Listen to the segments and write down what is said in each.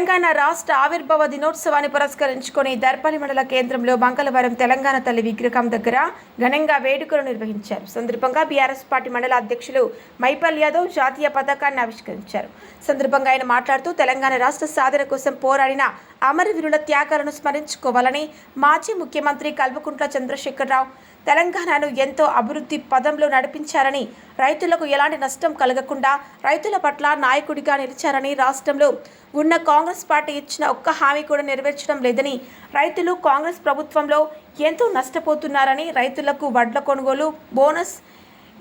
తెలంగాణ రాష్ట్ర ఆవిర్భావ దినోత్సవాన్ని పురస్కరించుకొని దర్పల్లి మండల కేంద్రంలో మంగళవారం తెలంగాణ తల్లి విగ్రహం దగ్గర ఘనంగా వేడుకలు నిర్వహించారు. సందర్భంగా బీఆర్ఎస్ పార్టీ మండల అధ్యక్షులు మైపల్ యాదవ్ జాతీయ పతాకాన్ని ఆవిష్కరించారు. సందర్భంగా ఆయన మాట్లాడుతూ తెలంగాణ రాష్ట్ర సాధన కోసం పోరాడిన అమరవీరుల త్యాగాలను స్మరించుకోవాలని మాజీ ముఖ్యమంత్రి కల్వకుంట్ల చంద్రశేఖరరావు తెలంగాణను ఎంతో అభివృద్ధి పదంలో నడిపించారని, రైతులకు ఎలాంటి నష్టం కలగకుండా రైతుల పట్ల నాయకుడిగా నిలిచారని, రాష్ట్రంలో ఉన్న కాంగ్రెస్ పార్టీ ఇచ్చిన ఒక్క హామీ కూడా నెరవేర్చడం లేదని, రైతులు కాంగ్రెస్ ప్రభుత్వంలో ఎంతో నష్టపోతున్నారని, రైతులకు వడ్ల కొనుగోలు బోనస్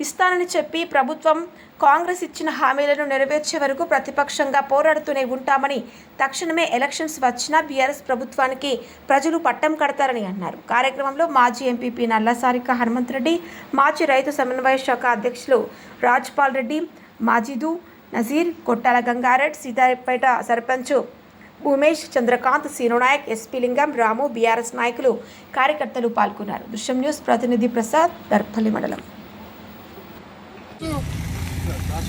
ఇస్తానని చెప్పి ప్రభుత్వం కాంగ్రెస్ ఇచ్చిన హామీలను నెరవేర్చే వరకు ప్రతిపక్షంగా పోరాడుతూనే ఉంటామని, తక్షణమే ఎలక్షన్స్ వచ్చినా బీఆర్ఎస్ ప్రభుత్వానికి ప్రజలు పట్టం కడతారని అన్నారు. కార్యక్రమంలో మాజీ ఎంపీపీ నల్లసారిక హనుమంత్ రెడ్డి, మాజీ రైతు సమన్వయ శాఖ అధ్యక్షులు రాజ్పాల్ రెడ్డి, మాజిదు నజీర్, కొట్టాల గంగారెడ్డి, సీతాపేట సర్పంచ్ ఉమేష్, చంద్రకాంత్, సీనునాయక్, ఎస్పీ లింగం, రాము, బీఆర్ఎస్ నాయకులు కార్యకర్తలు పాల్గొన్నారు. దృశ్యం న్యూస్ ప్రతినిధి ప్రసాద్, దర్పల్లి మండలం.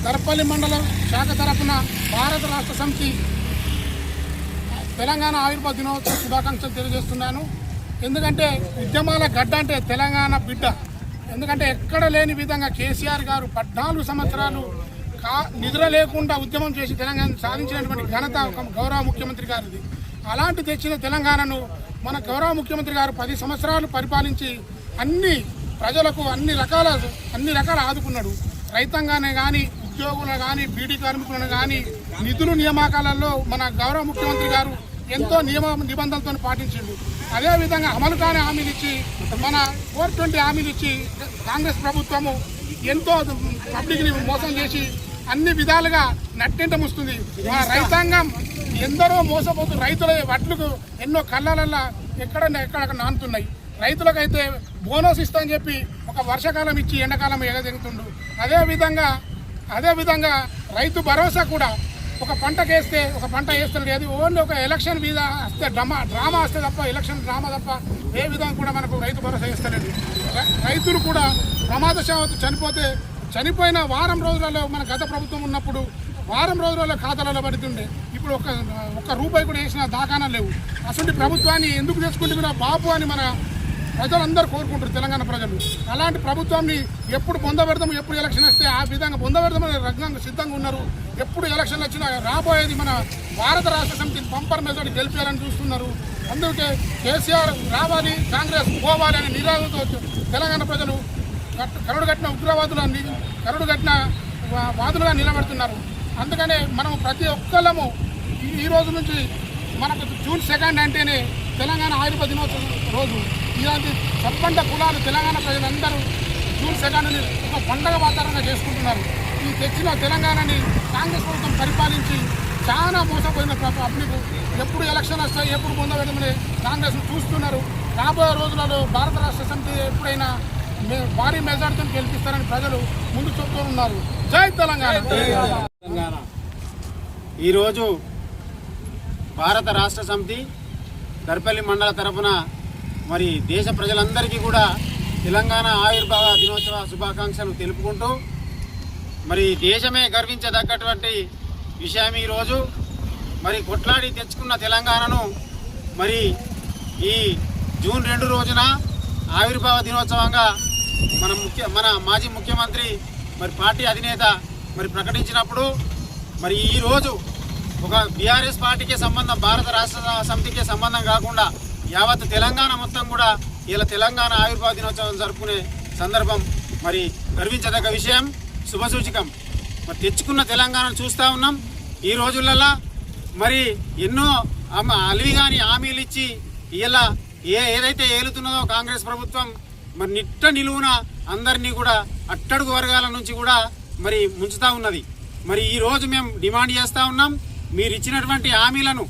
దర్పల్లి మండలం శాఖ తరఫున భారత రాష్ట్ర సమితి తెలంగాణ ఆవిర్భావ దినోత్సవ శుభాకాంక్షలు తెలియజేస్తున్నాను. ఎందుకంటే ఉద్యమాల గడ్డ అంటే తెలంగాణ బిడ్డ. ఎందుకంటే ఎక్కడ లేని విధంగా కేసీఆర్ గారు 14 సంవత్సరాలు నిద్ర లేకుండా ఉద్యమం చేసి తెలంగాణ సాధించినటువంటి ఘనత ఒక గౌరవ ముఖ్యమంత్రి గారిది. అలాంటి తెచ్చిన తెలంగాణను మన గౌరవ ముఖ్యమంత్రి గారు 10 సంవత్సరాలు పరిపాలించి అన్ని ప్రజలకు అన్ని రకాల ఆదుకున్నాడు. రైతాంగానే కానీ, ఉద్యోగులు కానీ, బీడీ కార్మికులను కానీ నిధులు నియామకాలలో మన గౌరవ ముఖ్యమంత్రి గారు ఎంతో నిబంధనలతో పాటించిండు. అదేవిధంగా అమలు కాని హామీలు ఇచ్చి మన 420 హామీలు ఇచ్చి కాంగ్రెస్ ప్రభుత్వము ఎంతో పబ్లిక్ని మోసం చేసి అన్ని విధాలుగా నట్టెంట ముస్తుంది. మన రైతాంగం ఎందరో మోసపోతూ రైతుల వడ్లకు ఎన్నో కళ్ళలల్లా ఎక్కడ నానుతున్నాయి. రైతులకైతే బోనస్ ఇస్తామని చెప్పి ఒక వర్షాకాలం ఇచ్చి ఎండాకాలం ఎగదెగుతుండు. అదేవిధంగా రైతు భరోసా కూడా ఒక పంటకేస్తే ఒక పంట వేస్తారు లేదు, ఓన్లీ ఒక ఎలక్షన్ మీద వస్తే డ్రామా వస్తే తప్ప, ఎలక్షన్ డ్రామా తప్ప ఏ విధంగా కూడా మనకు రైతు భరోసా ఇస్తలేదు. రైతులు కూడా ప్రమాదశావత్తు చనిపోయిన వారం రోజులలో మన గత ప్రభుత్వం ఉన్నప్పుడు వారం రోజులలో ఖాతాలలో పడుతుండే. ఇప్పుడు ఒక్క రూపాయి కూడా వేసిన దాఖానా లేవు. అసలు ప్రభుత్వాన్ని ఎందుకు తెచ్చుకుంటున్నా బాబు అని మన ప్రజలందరూ కోరుకుంటారు, తెలంగాణ ప్రజలు. అలాంటి ప్రభుత్వాన్ని ఎప్పుడు పొందబెడతాము, ఎప్పుడు ఎలక్షన్ వస్తే ఆ విధంగా పొందబెడతామని రంగంగా సిద్ధంగా ఉన్నారు. ఎప్పుడు ఎలక్షన్లు వచ్చినా రాబోయేది మన భారత రాష్ట్ర సమితిని పంపర్ మెజార్టీ గెలిపేయాలని చూస్తున్నారు. అందుకే కేసీఆర్ రావాలి, కాంగ్రెస్ పోవాలి అనే నిరాశతో తెలంగాణ ప్రజలు కరుడుగట్టిన కరుడుగట్టిన వాదులుగా నిలబడుతున్నారు. అందుకనే మనం ప్రతి ఒక్కళ్ళము ఈ రోజు నుంచి మనకు జూన్ 2 అంటేనే తెలంగాణ ఆవిర్భావ దినోత్సవం రోజు. ఇలాంటి సబ్బండ కులాలు తెలంగాణ ప్రజలందరూ జూన్ 2ని ఒక పండగ వాతావరణంగా చేసుకుంటున్నారు. ఈ తెచ్చిన తెలంగాణని కాంగ్రెస్ ప్రభుత్వం పరిపాలించి చాలా మోసపోయిన పబ్లిక్ ఎప్పుడు ఎలక్షన్ వస్తాయి, ఎప్పుడు పొందబెట్టమని కాంగ్రెస్ చూస్తున్నారు. రాబోయే రోజులలో భారత రాష్ట్ర సమితి ఎప్పుడైనా భారీ మెజార్టీతో గెలిపిస్తారని ప్రజలు ముందు చెప్తూ ఉన్నారు. జై తెలంగాణ. ఈరోజు భారత రాష్ట్ర సమితి దర్పల్లి మండల తరఫున మరి దేశ ప్రజలందరికీ కూడా తెలంగాణ ఆవిర్భావ దినోత్సవ శుభాకాంక్షలు తెలుపుకుంటూ, మరి దేశమే గర్వించదగ్గటువంటి విషయం ఈరోజు మరి కొట్లాడి తెచ్చుకున్న తెలంగాణను మరి ఈ జూన్ 2 రోజున ఆవిర్భావ దినోత్సవంగా మన మాజీ ముఖ్యమంత్రి మరి పార్టీ అధినేత మరి ప్రకటించినప్పుడు మరి ఈరోజు ఒక బీఆర్ఎస్ పార్టీకే సంబంధం, భారత రాష్ట్ర సమితికే సంబంధం కాకుండా యావత్ తెలంగాణ మొత్తం కూడా ఇలా తెలంగాణ ఆవిర్భావ దినోత్సవం జరుపుకునే సందర్భం మరి గర్వించదగ్గ విషయం, శుభసూచకం. మరి తెచ్చుకున్న తెలంగాణను చూస్తూ ఉన్నాం. ఈ రోజులలో మరి ఎన్నో అలివిగాని హామీలు ఇచ్చి ఇలా ఏదైతే ఏలుతున్నదో కాంగ్రెస్ ప్రభుత్వం మరి నిట్ట నిలువున అందరినీ కూడా అట్టడుగు వర్గాల నుంచి కూడా మరి ముంచుతూ ఉన్నది. మరి ఈరోజు మేము డిమాండ్ చేస్తూ ఉన్నాం, మీరు ఇచ్చినటువంటి హామీలను,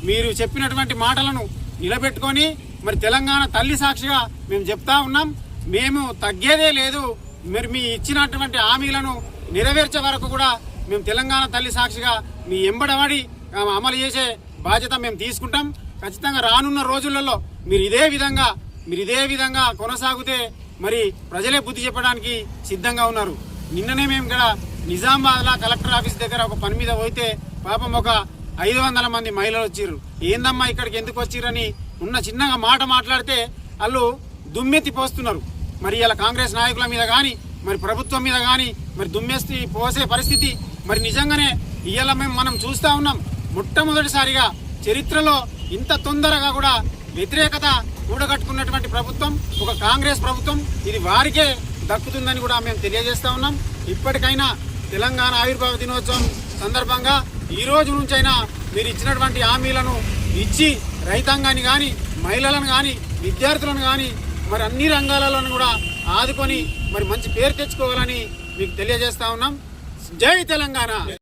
మీరు చెప్పినటువంటి మాటలను నిలబెట్టుకొని మరి తెలంగాణ తల్లి సాక్షిగా మేము చెప్తా ఉన్నాం, మేము తగ్గేదే లేదు. మరి మీ ఇచ్చినటువంటి హామీలను నెరవేర్చే వరకు కూడా మేము తెలంగాణ తల్లి సాక్షిగా మీ ఎంబడబడి అమలు చేసే బాధ్యత మేము తీసుకుంటాం. ఖచ్చితంగా రానున్న రోజులలో మీరు ఇదే విధంగా కొనసాగితే మరి ప్రజలే బుద్ధి చెప్పడానికి సిద్ధంగా ఉన్నారు. నిన్ననే మేము ఇక్కడ నిజామాబాద్లో కలెక్టర్ ఆఫీస్ దగ్గర ఒక పని మీద పోతే పాపం ఒక 500 మంది మహిళలు వచ్చిర్రు. ఏందమ్మా ఇక్కడికి ఎందుకు వచ్చిర్రని ఉన్న చిన్నగా మాట మాట్లాడితే వాళ్ళు దుమ్మెత్తి పోస్తున్నారు. మరి ఇలా కాంగ్రెస్ నాయకుల మీద కానీ మరి ప్రభుత్వం మీద కానీ మరి దుమ్మెత్తి పోసే పరిస్థితి మరి నిజంగానే ఇవాళ మనం చూస్తూ ఉన్నాం. మొట్టమొదటిసారిగా చరిత్రలో ఇంత తొందరగా కూడా వ్యతిరేకత కూడగట్టుకున్నటువంటి ప్రభుత్వం ఒక కాంగ్రెస్ ప్రభుత్వం. ఇది వారికే దక్కుతుందని కూడా మేము తెలియజేస్తా ఉన్నాం. ఇప్పటికైనా తెలంగాణ ఆవిర్భావ దినోత్సవం సందర్భంగా ఈ రోజు నుంచైనా మీరు ఇచ్చినటువంటి హామీలను ఇచ్చి రైతాంగాన్ని కానీ మహిళలను కానీ విద్యార్థులను కానీ మరి అన్ని రంగాలలోనూ కూడా ఆదుకొని మరి మంచి పేరు తెచ్చుకోవాలని మీకు తెలియజేస్తా ఉన్నాం. జై తెలంగాణ.